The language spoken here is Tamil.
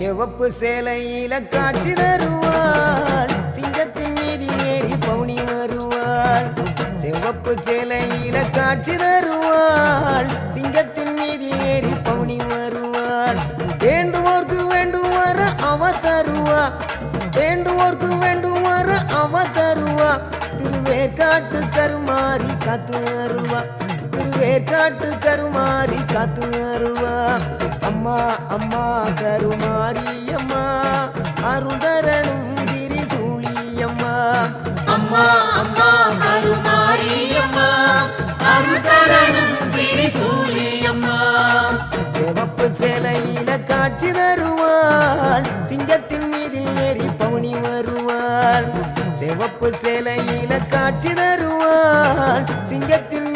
சிவப்பு சேலையில காட்சி தருவாள் சிங்கத்தின் மீதில் ஏறி பவுனி வருவாள் சிவப்பு சேலையில காட்சி தருவாள் சிங்கத்தின் மீதில் ஏறி பவுனி வருவாள் வேண்டுவோர்க்கு வேண்டுவார அவ தருவா வேண்டுவோர்க்கு வேண்டுவார அவ தருவா திருவேற்காட்டு கருமாறி காத்து வருவா திருவேற்காட்டு கருமாறி காத்து வருவா அம்மா அம்மா கருமாரி அம்மா அருதரணும் திரிசூலியம்மா அம்மா அம்மா கருமாரி அம்மா அருதரணும் திரிசூலியம்மா சிவப்பு சேலையில காட்சி தருவாள் சிங்கத்தின் மீதில் ஏறி பவுனி வருவாள் சிவப்பு சேலையில காட்சி தருவாள் சிங்கத்தின்